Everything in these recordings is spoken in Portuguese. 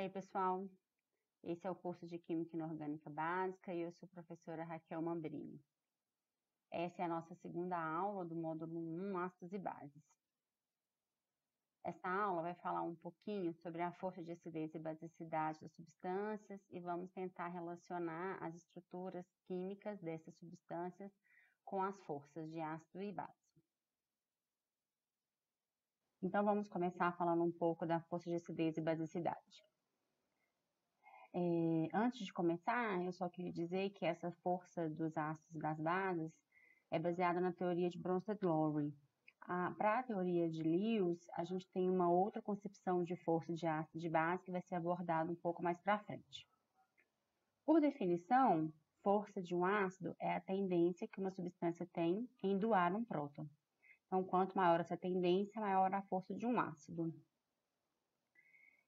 Ei, pessoal, esse é o curso de Química Inorgânica Básica e eu sou a professora Raquel Mambrini. Essa é a nossa segunda aula do módulo 1, Ácidos e Bases. Esta aula vai falar um pouquinho sobre a força de acidez e basicidade das substâncias e vamos tentar relacionar as estruturas químicas dessas substâncias com as forças de ácido e base. Então, vamos começar falando um pouco da força de acidez e basicidade. Antes de começar, eu só queria dizer que essa força dos ácidos e das bases é baseada na teoria de Bronsted-Lowry. Para a teoria de Lewis, a gente tem uma outra concepção de força de ácido e de base que vai ser abordada um pouco mais para frente. Por definição, força de um ácido é a tendência que uma substância tem em doar um próton. Então, quanto maior essa tendência, maior a força de um ácido.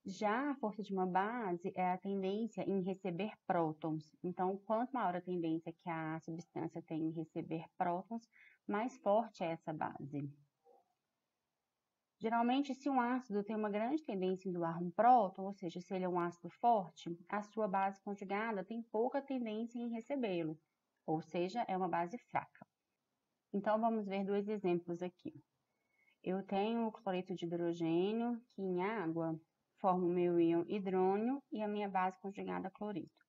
Já a força de uma base é a tendência em receber prótons. Então, quanto maior a tendência que a substância tem em receber prótons, mais forte é essa base. Geralmente, se um ácido tem uma grande tendência em doar um próton, ou seja, se ele é um ácido forte, a sua base conjugada tem pouca tendência em recebê-lo, ou seja, é uma base fraca. Então, vamos ver dois exemplos aqui. Eu tenho o cloreto de hidrogênio, que em água forma o meu íon hidrônio e a minha base conjugada a cloreto.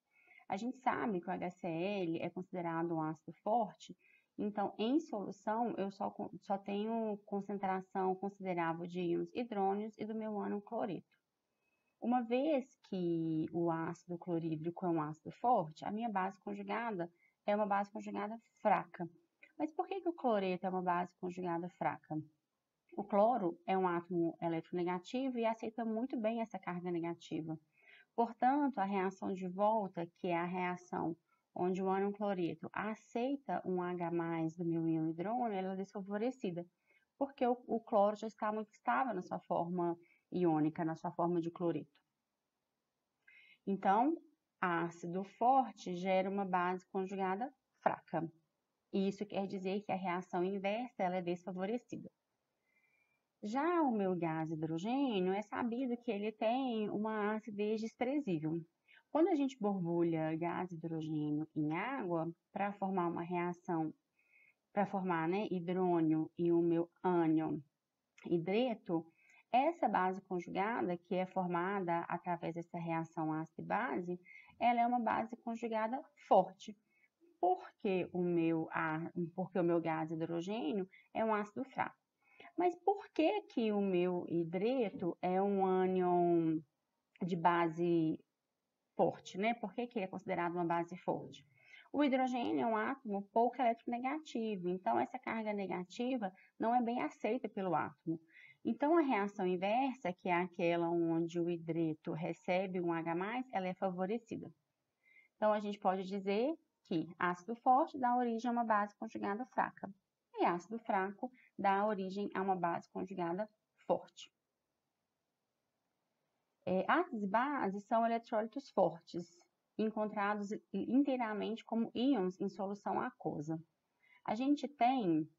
A gente sabe que o HCl é considerado um ácido forte, então em solução eu só tenho concentração considerável de íons hidrônios e do meu ânion cloreto. Uma vez que o ácido clorídrico é um ácido forte, a minha base conjugada é uma base conjugada fraca. Mas por que o cloreto é uma base conjugada fraca? O cloro é um átomo eletronegativo e aceita muito bem essa carga negativa. Portanto, a reação de volta, que é a reação onde o ânion cloreto aceita um H+ do meu íon hidrônio, ela é desfavorecida, porque o cloro já está muito estável na sua forma iônica, na sua forma de cloreto. Então, ácido forte gera uma base conjugada fraca. E isso quer dizer que a reação inversa ela é desfavorecida. Já o meu gás hidrogênio, é sabido que ele tem uma acidez desprezível. Quando a gente borbulha gás hidrogênio em água, para formar uma reação, para formar hidrônio e o meu ânion hidreto, essa base conjugada, que é formada através dessa reação ácido e base, ela é uma base conjugada forte. Porque o meu gás hidrogênio é um ácido fraco. Mas por que que o meu hidreto é um ânion de base forte, né? Por que que ele é considerado uma base forte? O hidrogênio é um átomo pouco eletronegativo, então essa carga negativa não é bem aceita pelo átomo. Então a reação inversa, que é aquela onde o hidreto recebe um H+, ela é favorecida. Então a gente pode dizer que ácido forte dá origem a uma base conjugada fraca. E ácido fraco dá origem a uma base conjugada forte. Ácidos e bases são eletrólitos fortes, encontrados inteiramente como íons em solução aquosa. A gente tem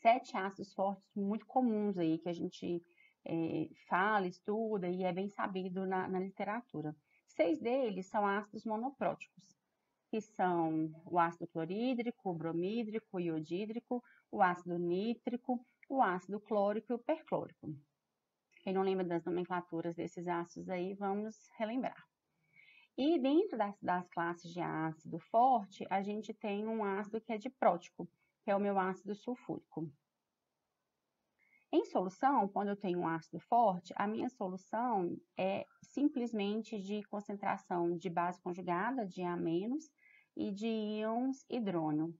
7 ácidos fortes muito comuns aí, que a gente fala, estuda e é bem sabido na literatura. 6 deles são ácidos monopróticos, que são o ácido clorídrico, o bromídrico, o iodídrico, o ácido nítrico, o ácido clórico e o perclórico. Quem não lembra das nomenclaturas desses ácidos aí, vamos relembrar. E dentro das classes de ácido forte, a gente tem um ácido que é diprótico, que é o meu ácido sulfúrico. Em solução, quando eu tenho um ácido forte, a minha solução é simplesmente de concentração de base conjugada, de A- e de íons hidrônio.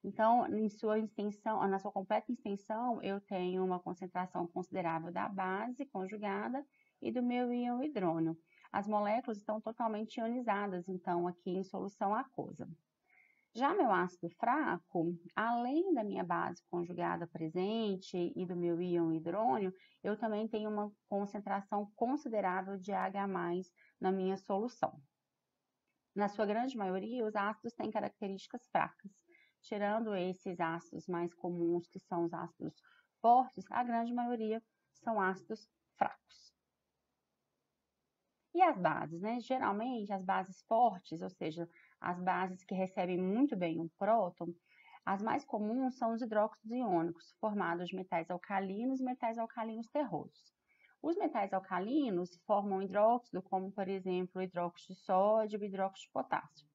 Então, na sua completa extensão, eu tenho uma concentração considerável da base conjugada e do meu íon hidrônio. As moléculas estão totalmente ionizadas, então, aqui em solução aquosa. Já meu ácido fraco, além da minha base conjugada presente e do meu íon hidrônio, eu também tenho uma concentração considerável de H+ na minha solução. Na sua grande maioria, os ácidos têm características fracas. Tirando esses ácidos mais comuns, que são os ácidos fortes, a grande maioria são ácidos fracos. E as bases, né? Geralmente, as bases fortes, ou seja, as bases que recebem muito bem um próton, as mais comuns são os hidróxidos iônicos, formados de metais alcalinos e metais alcalinos terrosos. Os metais alcalinos formam hidróxido, como, por exemplo, o hidróxido de sódio e o hidróxido de potássio.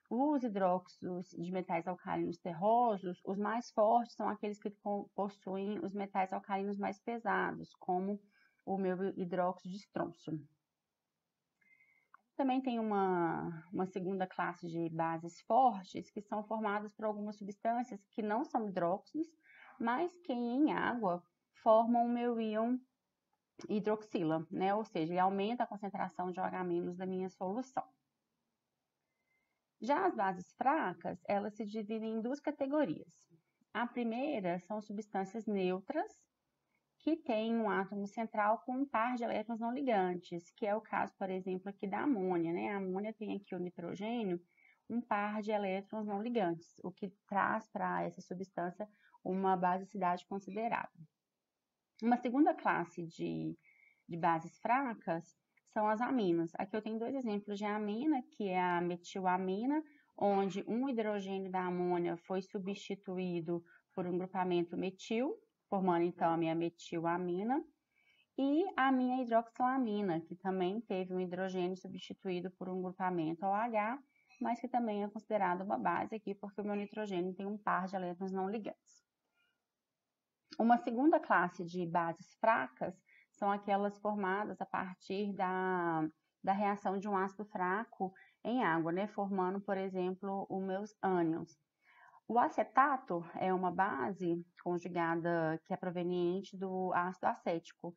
Os hidróxidos de metais alcalinos terrosos, os mais fortes são aqueles que possuem os metais alcalinos mais pesados, como o meu hidróxido de estrôncio. Também tem uma segunda classe de bases fortes, que são formadas por algumas substâncias que não são hidróxidos, mas que em água formam o meu íon hidroxila, né? Ou seja, ele aumenta a concentração de OH- da minha solução. Já as bases fracas, elas se dividem em duas categorias. A primeira são substâncias neutras, que têm um átomo central com um par de elétrons não ligantes, que é o caso, por exemplo, aqui da amônia, né? A amônia tem aqui o nitrogênio, um par de elétrons não ligantes, o que traz para essa substância uma basicidade considerável. Uma segunda classe de bases fracas são as aminas. Aqui eu tenho dois exemplos de amina, que é a metilamina, onde um hidrogênio da amônia foi substituído por um grupamento metil, formando então a minha metilamina, e a minha hidroxilamina, que também teve um hidrogênio substituído por um grupamento OH, mas que também é considerado uma base aqui, porque o meu nitrogênio tem um par de elétrons não ligantes. Uma segunda classe de bases fracas são aquelas formadas a partir da reação de um ácido fraco em água, né? Formando, por exemplo, os meus ânions. O acetato é uma base conjugada que é proveniente do ácido acético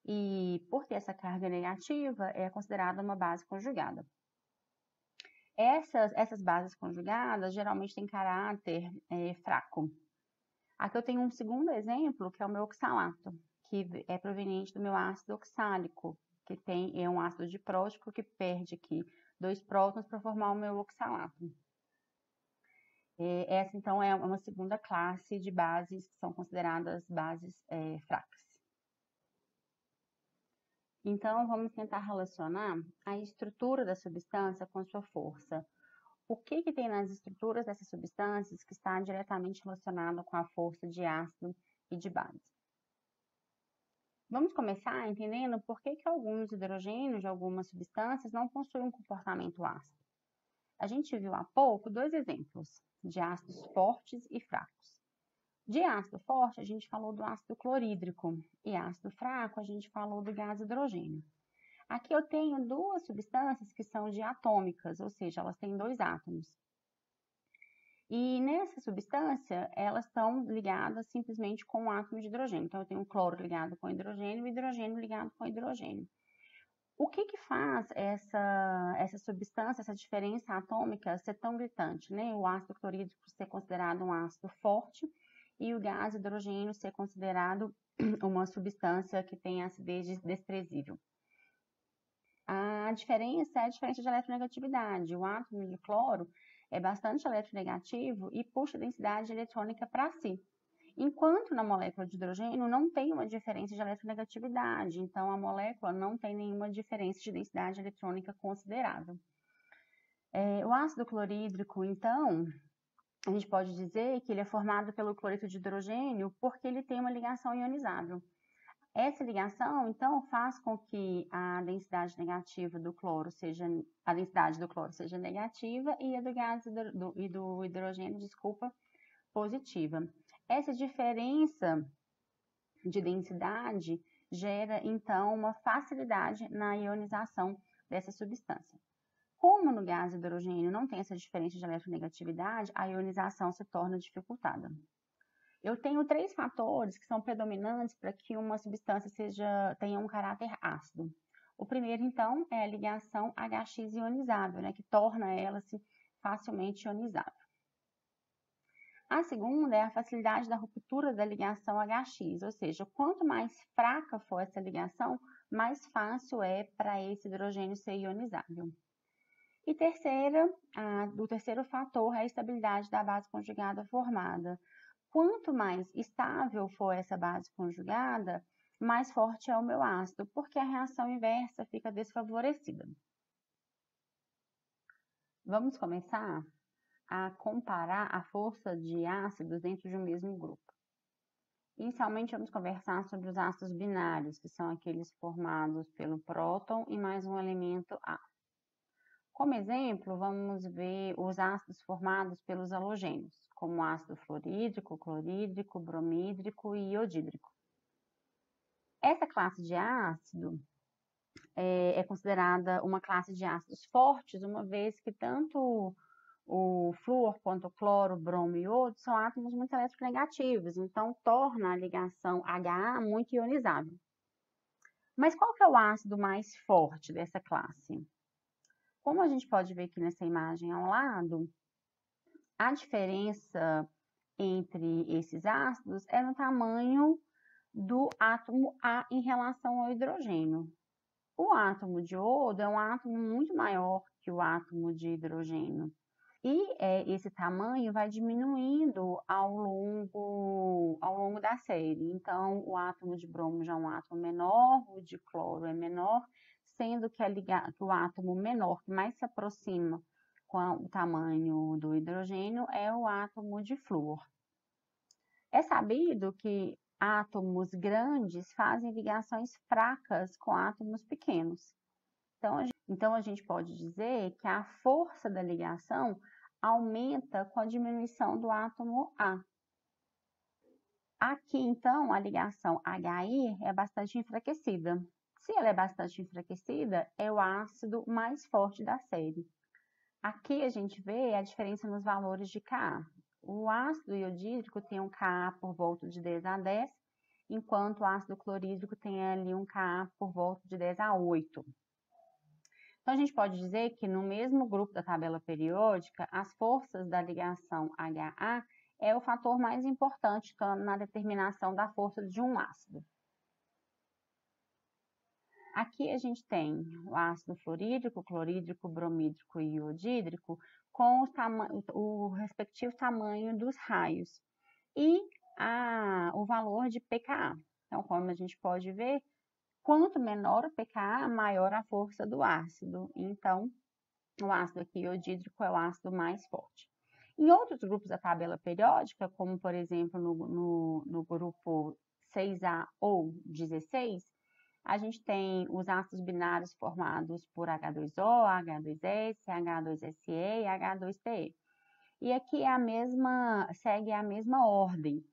e, por ter essa carga negativa, é considerada uma base conjugada. Essas bases conjugadas geralmente têm caráter fraco. Aqui eu tenho um segundo exemplo, que é o meu oxalato, que é proveniente do meu ácido oxálico, que é um ácido diprótico que perde aqui 2 prótons para formar o meu oxalato. Essa, então, é uma segunda classe de bases que são consideradas bases fracas. Então, vamos tentar relacionar a estrutura da substância com sua força. O que tem nas estruturas dessas substâncias que está diretamente relacionado com a força de ácido e de base? Vamos começar entendendo por que alguns hidrogênios de algumas substâncias não possuem um comportamento ácido. A gente viu há pouco 2 exemplos de ácidos fortes e fracos. De ácido forte, a gente falou do ácido clorídrico, e ácido fraco, a gente falou do gás hidrogênio. Aqui eu tenho 2 substâncias que são diatômicas, ou seja, elas têm 2 átomos. E nessa substância, elas estão ligadas simplesmente com um átomo de hidrogênio. Então, eu tenho o cloro ligado com hidrogênio e o hidrogênio ligado com hidrogênio. O que faz essa substância, essa diferença atômica ser tão gritante, né? O ácido clorídrico ser considerado um ácido forte e o gás hidrogênio ser considerado uma substância que tem acidez desprezível. A diferença é a diferença de eletronegatividade. O átomo de cloro é bastante eletronegativo e puxa a densidade eletrônica para si. Enquanto na molécula de hidrogênio não tem uma diferença de eletronegatividade, então a molécula não tem nenhuma diferença de densidade eletrônica considerável. O ácido clorídrico, então, a gente pode dizer que ele é formado pelo cloreto de hidrogênio porque ele tem uma ligação ionizável. Essa ligação, então, faz com que a densidade negativa do cloro seja, a densidade do cloro seja negativa e a do gás e do hidrogênio, positiva. Essa diferença de densidade gera, então, uma facilidade na ionização dessa substância. Como no gás hidrogênio não tem essa diferença de eletronegatividade, a ionização se torna dificultada. Eu tenho 3 fatores que são predominantes para que uma substância tenha um caráter ácido. O primeiro, então, é a ligação HX ionizável, né, que torna ela facilmente ionizável. A segunda é a facilidade da ruptura da ligação HX, ou seja, quanto mais fraca for essa ligação, mais fácil é para esse hidrogênio ser ionizável. E o terceiro fator é a estabilidade da base conjugada formada. Quanto mais estável for essa base conjugada, mais forte é o meu ácido, porque a reação inversa fica desfavorecida. Vamos começar a comparar a força de ácidos dentro de um mesmo grupo. Inicialmente, vamos conversar sobre os ácidos binários, que são aqueles formados pelo próton e mais um elemento A. Como exemplo, vamos ver os ácidos formados pelos halogênios, como ácido fluorídrico, clorídrico, bromídrico e iodídrico. Essa classe de ácido é considerada uma classe de ácidos fortes, uma vez que tanto o flúor quanto o cloro, bromo e iodo são átomos muito eletronegativos, então torna a ligação HA muito ionizável. Mas qual que é o ácido mais forte dessa classe? Como a gente pode ver aqui nessa imagem ao lado, a diferença entre esses ácidos é no tamanho do átomo A em relação ao hidrogênio. O átomo de iodo é um átomo muito maior que o átomo de hidrogênio. E esse tamanho vai diminuindo ao longo da série. Então, o átomo de bromo já é um átomo menor, o de cloro é menor, sendo que o átomo menor, que mais se aproxima com o tamanho do hidrogênio, é o átomo de flúor. É sabido que átomos grandes fazem ligações fracas com átomos pequenos. Então, a gente pode dizer que a força da ligação aumenta com a diminuição do átomo A. Aqui, então, a ligação HI é bastante enfraquecida. Se ela é bastante enfraquecida, é o ácido mais forte da série. Aqui a gente vê a diferença nos valores de Ka. O ácido iodídrico tem um Ka por volta de 10 a 10, enquanto o ácido clorídrico tem ali um Ka por volta de 10 a 8. Então, a gente pode dizer que no mesmo grupo da tabela periódica, as forças da ligação HA é o fator mais importante na determinação da força de um ácido. Aqui a gente tem o ácido fluorídrico, clorídrico, bromídrico e iodídrico com o respectivo tamanho dos raios e o valor de pKa. Então, como a gente pode ver, quanto menor o pKa, maior a força do ácido. Então, o ácido aqui iodídrico é o ácido mais forte. Em outros grupos da tabela periódica, como por exemplo no grupo 6A ou 16, a gente tem os ácidos binários formados por H2O, H2S, H2SE e H2TE. E aqui segue a mesma ordem.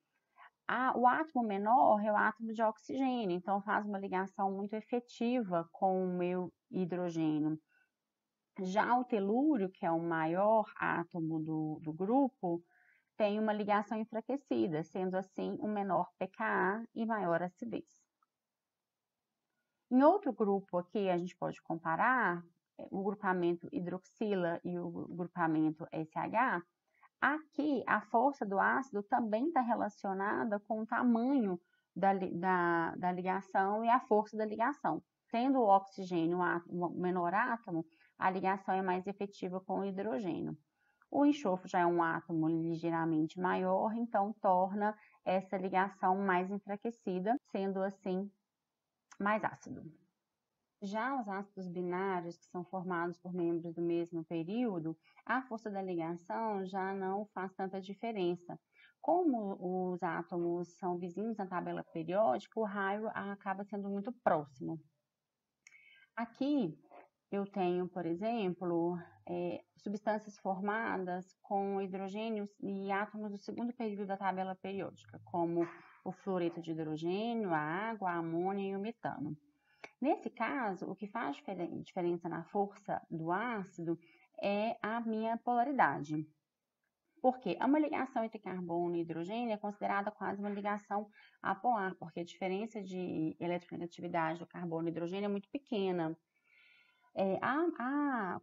O átomo menor é o átomo de oxigênio, então faz uma ligação muito efetiva com o meu hidrogênio. Já o telúrio, que é o maior átomo do grupo, tem uma ligação enfraquecida, sendo assim um menor pKa e maior acidez. Em outro grupo aqui, a gente pode comparar o grupamento hidroxila e o grupamento SH. Aqui, a força do ácido também está relacionada com o tamanho da ligação e a força da ligação. Sendo o oxigênio o menor átomo, a ligação é mais efetiva com o hidrogênio. O enxofre já é um átomo ligeiramente maior, então torna essa ligação mais enfraquecida, sendo assim mais ácido. Já os ácidos binários, que são formados por membros do mesmo período, a força da ligação já não faz tanta diferença. Como os átomos são vizinhos na tabela periódica, o raio acaba sendo muito próximo. Aqui eu tenho, por exemplo, substâncias formadas com hidrogênios e átomos do segundo período da tabela periódica, como o fluoreto de hidrogênio, a água, a amônia e o metano. Nesse caso, o que faz diferença na força do ácido é a minha polaridade. Porque uma ligação entre carbono e hidrogênio é considerada quase uma ligação apolar, porque a diferença de eletronegatividade do carbono e hidrogênio é muito pequena.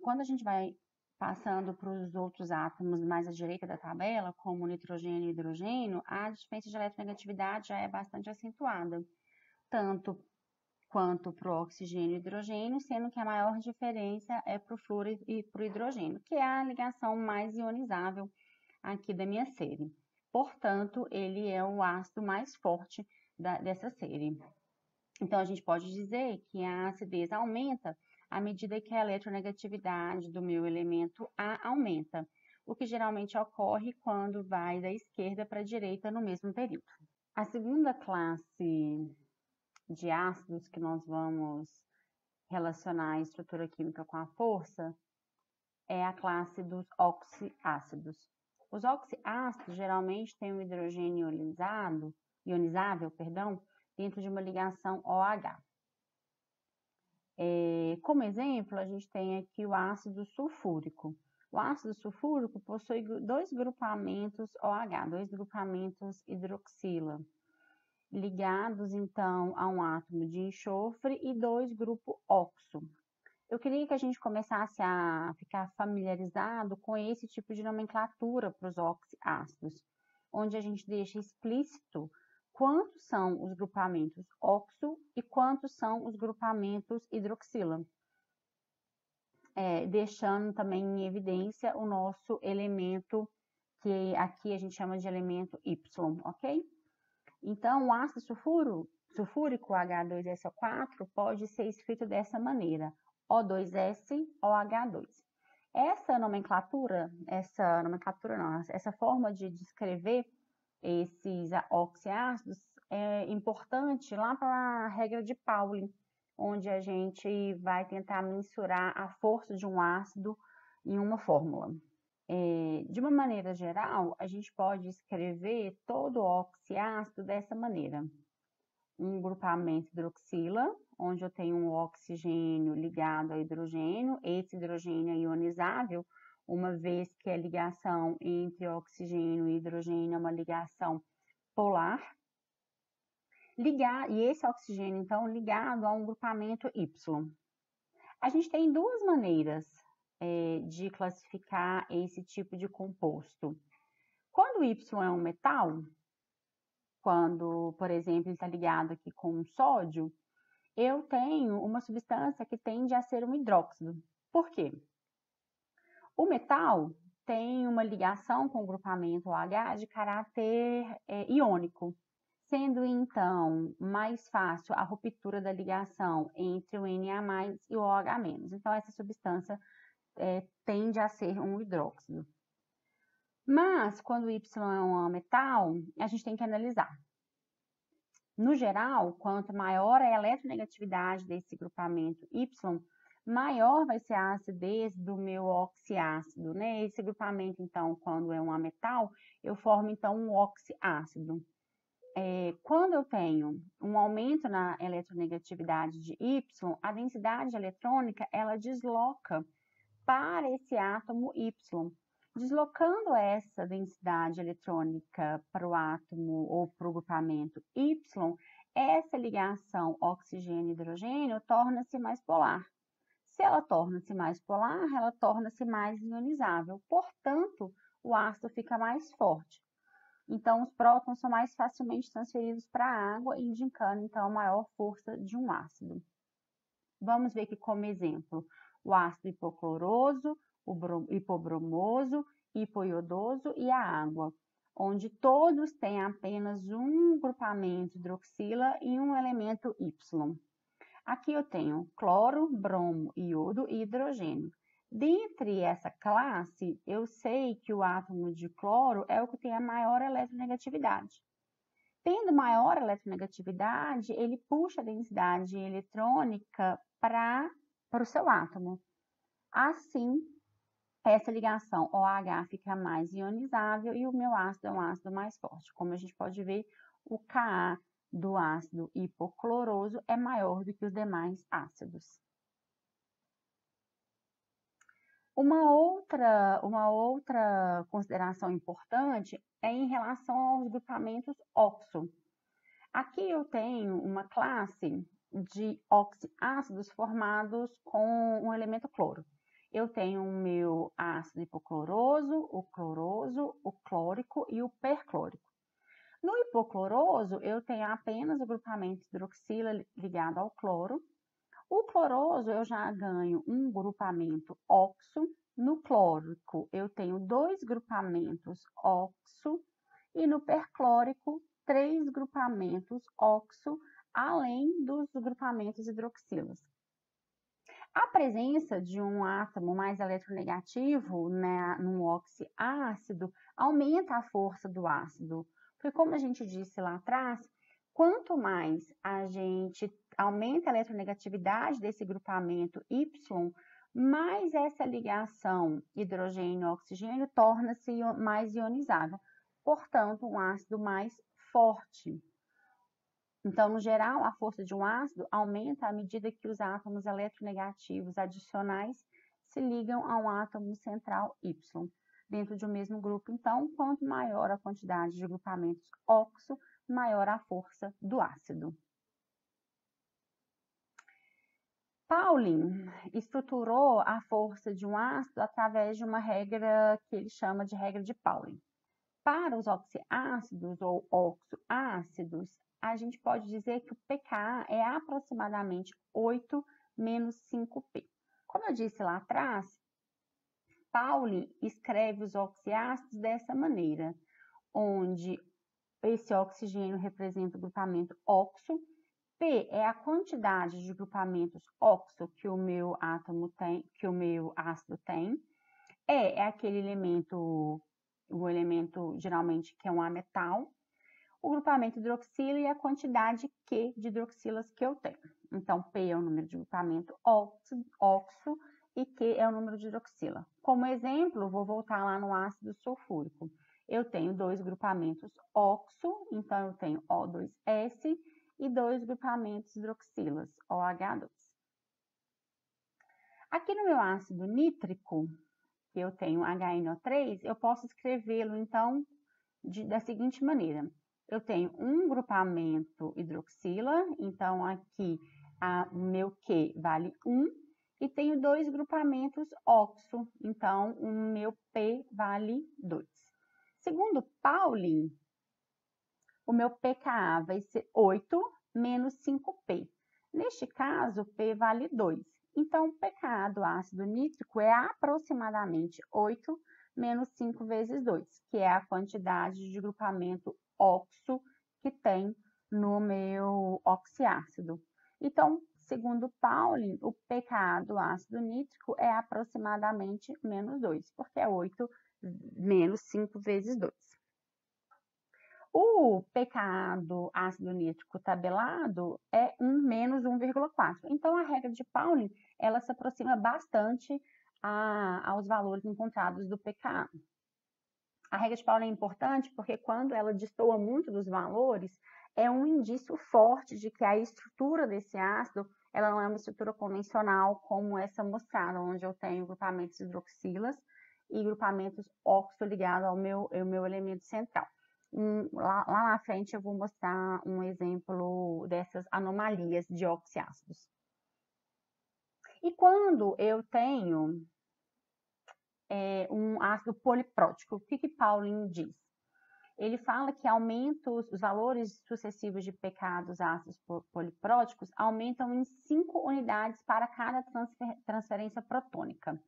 Quando a gente vai passando para os outros átomos mais à direita da tabela, como o nitrogênio e hidrogênio, a diferença de eletronegatividade já é bastante acentuada, tanto quanto para o oxigênio e hidrogênio, sendo que a maior diferença é para o flúor e para o hidrogênio, que é a ligação mais ionizável aqui da minha série. Portanto, ele é o ácido mais forte dessa série. Então, a gente pode dizer que a acidez aumenta à medida que a eletronegatividade do meu elemento A aumenta, o que geralmente ocorre quando vai da esquerda para a direita no mesmo período. A segunda classe de ácidos que nós vamos relacionar a estrutura química com a força é a classe dos oxiácidos. Os oxiácidos geralmente têm um hidrogênio ionizável, dentro de uma ligação OH. Como exemplo, a gente tem aqui o ácido sulfúrico. O ácido sulfúrico possui dois grupamentos OH, dois grupamentos hidroxila, ligados então a um átomo de enxofre e dois grupos oxo. Eu queria que a gente começasse a ficar familiarizado com esse tipo de nomenclatura para os oxiácidos, onde a gente deixa explícito quantos são os grupamentos oxo e quantos são os grupamentos hidroxila, deixando também em evidência o nosso elemento, que aqui a gente chama de elemento Y, ok? Então, o ácido sulfúrico H2SO4 pode ser escrito dessa maneira: O2SOH2. Essa forma de descrever esses oxiácidos é importante lá para a regra de Pauli, onde a gente vai tentar mensurar a força de um ácido em uma fórmula. De uma maneira geral, a gente pode escrever todo oxiácido dessa maneira: um grupamento hidroxila, onde eu tenho um oxigênio ligado ao hidrogênio. Esse hidrogênio é ionizável, uma vez que a ligação entre oxigênio e hidrogênio é uma ligação polar. E esse oxigênio, então, ligado a um grupamento Y. A gente tem duas maneiras de classificar esse tipo de composto. Quando o Y é um metal, quando, por exemplo, ele está ligado aqui com um sódio, eu tenho uma substância que tende a ser um hidróxido. Por quê? O metal tem uma ligação com o grupamento OH de caráter iônico, sendo então mais fácil a ruptura da ligação entre o Na+ e o OH-. Então, essa substância tende a ser um hidróxido. Mas, quando o Y é um metal, a gente tem que analisar. No geral, quanto maior é a eletronegatividade desse grupamento Y, maior vai ser a acidez do meu oxiácido, né? Esse grupamento, então, quando é um metal, eu formo, então, um oxiácido. Quando eu tenho um aumento na eletronegatividade de Y, a densidade eletrônica, ela desloca para esse átomo Y. Deslocando essa densidade eletrônica para o átomo ou para o grupamento Y, essa ligação oxigênio-hidrogênio torna-se mais polar. Se ela torna-se mais polar, ela torna-se mais ionizável. Portanto, o ácido fica mais forte. Então, os prótons são mais facilmente transferidos para a água, indicando, então, a maior força de um ácido. Vamos ver aqui como exemplo o ácido hipocloroso, o hipobromoso, hipoiodoso e a água, onde todos têm apenas um grupamento hidroxila e um elemento Y. Aqui eu tenho cloro, bromo, iodo e hidrogênio. Dentre essa classe, eu sei que o átomo de cloro é o que tem a maior eletronegatividade. Tendo maior eletronegatividade, ele puxa a densidade eletrônica para o seu átomo. Assim, essa ligação OH fica mais ionizável e o meu ácido é um ácido mais forte. Como a gente pode ver, o Ka do ácido hipocloroso é maior do que os demais ácidos. Uma outra consideração importante é em relação aos grupamentos oxo. Aqui eu tenho uma classe de oxiácidos formados com um elemento cloro. Eu tenho o meu ácido hipocloroso, o cloroso, o clórico e o perclórico. No hipocloroso, eu tenho apenas o grupamento hidroxila ligado ao cloro. O cloroso, eu já ganho um grupamento oxo. No clórico, eu tenho dois grupamentos oxo. E no perclórico, 3 grupamentos oxo, além dos grupamentos hidroxilas. A presença de um átomo mais eletronegativo, né, num oxiácido aumenta a força do ácido, porque como a gente disse lá atrás, quanto mais a gente aumenta a eletronegatividade desse grupamento Y, mais essa ligação hidrogênio-oxigênio torna-se mais ionizada, portanto, um ácido mais forte. Então, no geral, a força de um ácido aumenta à medida que os átomos eletronegativos adicionais se ligam a um átomo central Y, dentro de um mesmo grupo. Então, quanto maior a quantidade de grupamentos oxo, maior a força do ácido. Pauling estruturou a força de um ácido através de uma regra que ele chama de regra de Pauling. Para os oxiácidos ou oxoácidos, a gente pode dizer que o pKa é aproximadamente 8 menos 5P. Como eu disse lá atrás, Pauling escreve os oxiácidos dessa maneira, onde esse oxigênio representa o grupamento oxo, P é a quantidade de grupamentos oxo que o meu átomo tem, que o meu ácido tem, E é aquele elemento, o elemento geralmente que é um ametal, o grupamento hidroxila e a quantidade Q de hidroxilas que eu tenho. Então, P é o número de grupamento oxo e Q é o número de hidroxila. Como exemplo, vou voltar lá no ácido sulfúrico. Eu tenho 2 grupamentos oxo, então eu tenho O2S e 2 grupamentos hidroxilas, OH2. Aqui no meu ácido nítrico, que eu tenho HNO3, eu posso escrevê-lo, então, da seguinte maneira. Eu tenho um grupamento hidroxila, então aqui o meu Q vale 1, e tenho 2 grupamentos oxo, então o meu P vale 2. Segundo Pauling, o meu pKa vai ser 8 menos 5P. Neste caso, P vale 2. Então, o pKa do ácido nítrico é aproximadamente 8 menos 5 vezes 2, que é a quantidade de grupamento oxo que tem no meu oxiácido. Então, segundo Pauling, o pKa do ácido nítrico é aproximadamente menos 2, porque é 8 menos 5 vezes 2. O pKa do ácido nítrico tabelado é 1 menos 1,4. Então, a regra de Pauling, ela se aproxima bastante aos valores encontrados do pKa. A regra de Pauling é importante porque quando ela destoa muito dos valores, é um indício forte de que a estrutura desse ácido, ela não é uma estrutura convencional como essa mostrada, onde eu tenho grupamentos hidroxilas e grupamentos oxo ligados ao meu elemento central. Lá na frente eu vou mostrar um exemplo dessas anomalias de oxiácidos. E quando eu tenho um ácido poliprótico, o que Pauling diz? Ele fala que os valores sucessivos de pKa dos ácidos polipróticos aumentam em 5 unidades para cada transferência protônica.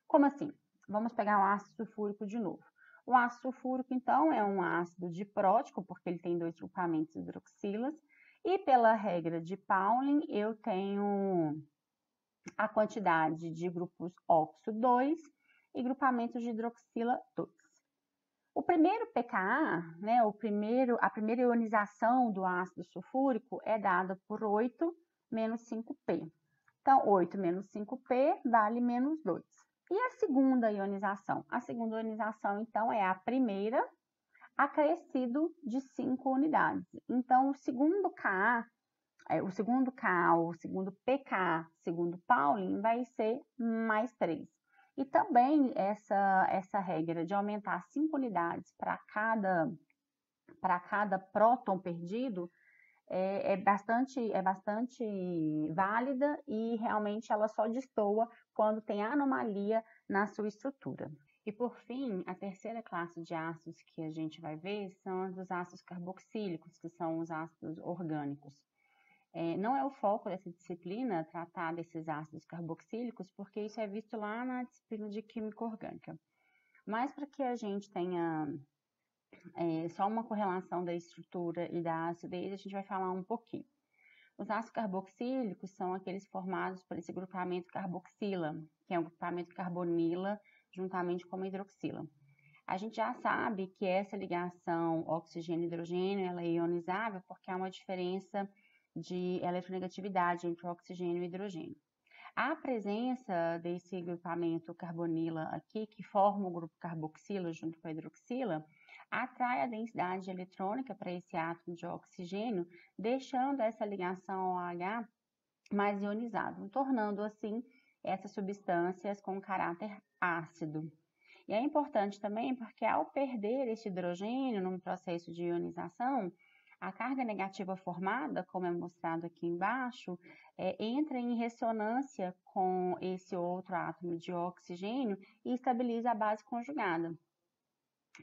Como assim? Vamos pegar o ácido sulfúrico de novo. O ácido sulfúrico, então, é um ácido diprótico, porque ele tem 2 grupamentos hidroxilas, e pela regra de Pauling, eu tenho a quantidade de grupos oxo 2 e grupamentos de hidroxila 2. O primeiro pKa, né, a primeira ionização do ácido sulfúrico é dada por 8 menos 5P. Então, 8 menos 5P vale menos 2. E a segunda ionização? A segunda ionização, então, é a primeira acrescido de 5 unidades. Então, o segundo pKa, segundo Pauling, vai ser mais 3. E também essa regra de aumentar 5 unidades para cada próton perdido é bastante válida e realmente ela só destoa quando tem anomalia na sua estrutura. E por fim, a terceira classe de ácidos que a gente vai ver são os ácidos carboxílicos, que são os ácidos orgânicos. Não é o foco dessa disciplina tratar desses ácidos carboxílicos, porque isso é visto lá na disciplina de Química Orgânica. Mas para que a gente tenha só uma correlação da estrutura e da acidez, a gente vai falar um pouquinho. Os ácidos carboxílicos são aqueles formados por esse grupamento carboxila, que é um grupamento carbonila juntamente com uma hidroxila. A gente já sabe que essa ligação oxigênio-hidrogênio ela é ionizável porque há uma diferença de eletronegatividade entre o oxigênio e o hidrogênio. A presença desse grupamento carbonila aqui, que forma o grupo carboxila junto com a hidroxila, atrai a densidade eletrônica para esse átomo de oxigênio, deixando essa ligação OH mais ionizado, tornando assim essas substâncias com caráter ácido. E é importante também porque ao perder esse hidrogênio num processo de ionização, a carga negativa formada, como é mostrado aqui embaixo, entra em ressonância com esse outro átomo de oxigênio e estabiliza a base conjugada.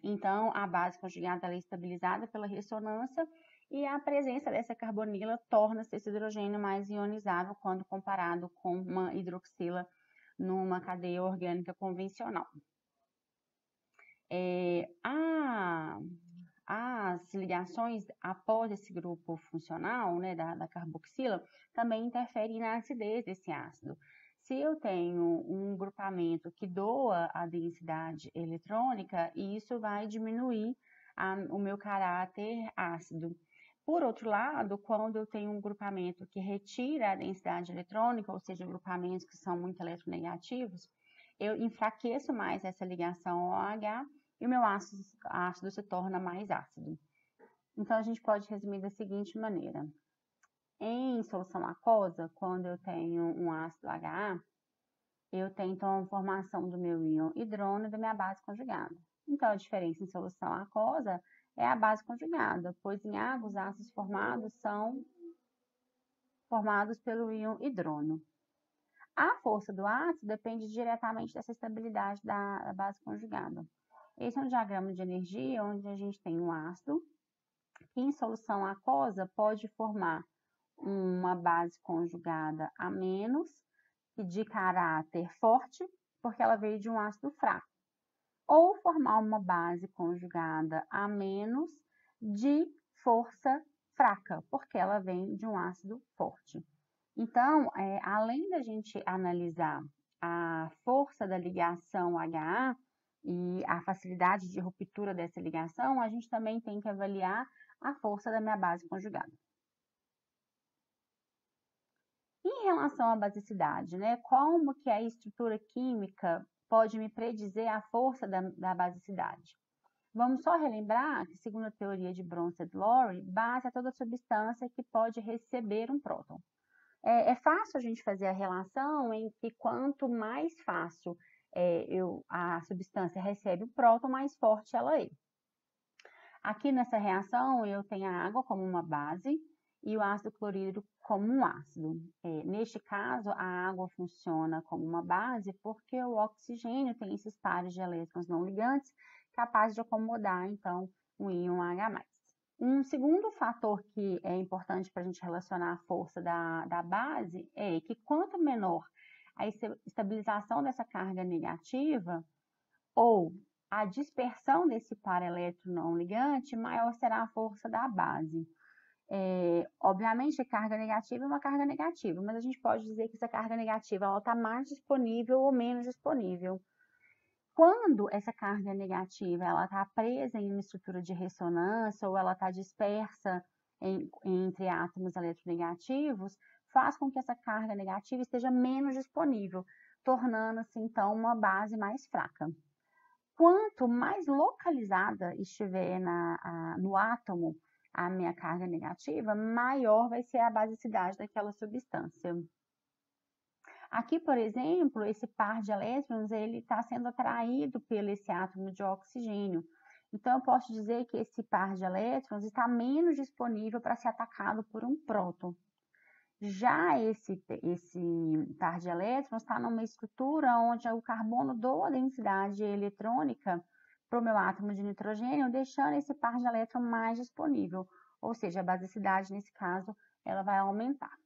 Então, a base conjugada é estabilizada pela ressonância e a presença dessa carbonila torna-se esse hidrogênio mais ionizável quando comparado com uma hidroxila numa cadeia orgânica convencional. As ligações após esse grupo funcional, né, da carboxila, também interferem na acidez desse ácido. Se eu tenho um grupamento que doa a densidade eletrônica, isso vai diminuir o meu caráter ácido. Por outro lado, quando eu tenho um grupamento que retira a densidade eletrônica, ou seja, grupamentos que são muito eletronegativos, eu enfraqueço mais essa ligação OH e o meu ácido se torna mais ácido. Então, a gente pode resumir da seguinte maneira. Em solução aquosa, quando eu tenho um ácido HA, eu tenho então a formação do meu íon hidrônio e da minha base conjugada. Então, a diferença em solução aquosa é a base conjugada, pois em água os ácidos formados são formados pelo íon hidrônio. A força do ácido depende diretamente dessa estabilidade da base conjugada. Esse é um diagrama de energia onde a gente tem um ácido que em solução aquosa pode formar uma base conjugada a menos de caráter forte, porque ela veio de um ácido fraco, ou formar uma base conjugada a menos de força fraca, porque ela vem de um ácido forte. Então, além da gente analisar a força da ligação HA, e a facilidade de ruptura dessa ligação, a gente também tem que avaliar a força da minha base conjugada. Em relação à basicidade, né, como que a estrutura química pode me predizer a força da basicidade? Vamos só relembrar que, segundo a teoria de Bronsted-Lowry, base é toda substância que pode receber um próton. É fácil a gente fazer a relação em que quanto mais fácil a substância recebe o próton, mais forte ela é. Aqui nessa reação, eu tenho a água como uma base e o ácido clorídrico como um ácido. Neste caso, a água funciona como uma base porque o oxigênio tem esses pares de elétrons não ligantes capazes de acomodar, então, um íon H+. Um segundo fator que é importante para a gente relacionar a força da base é que quanto menor a estabilização dessa carga negativa ou a dispersão desse par elétron não ligante, maior será a força da base. Obviamente, a carga negativa é uma carga negativa, mas a gente pode dizer que essa carga negativa está mais disponível ou menos disponível. Quando essa carga negativa está presa em uma estrutura de ressonância ou ela está dispersa entre átomos eletronegativos, faz com que essa carga negativa esteja menos disponível, tornando-se, então, uma base mais fraca. Quanto mais localizada estiver no átomo a minha carga negativa, maior vai ser a basicidade daquela substância. Aqui, por exemplo, esse par de elétrons ele está sendo atraído pelo esse átomo de oxigênio. Então, eu posso dizer que esse par de elétrons está menos disponível para ser atacado por um próton. Já esse par de elétrons está numa estrutura onde o carbono doa a densidade eletrônica para o meu átomo de nitrogênio, deixando esse par de elétrons mais disponível. Ou seja, a basicidade, nesse caso, ela vai aumentar.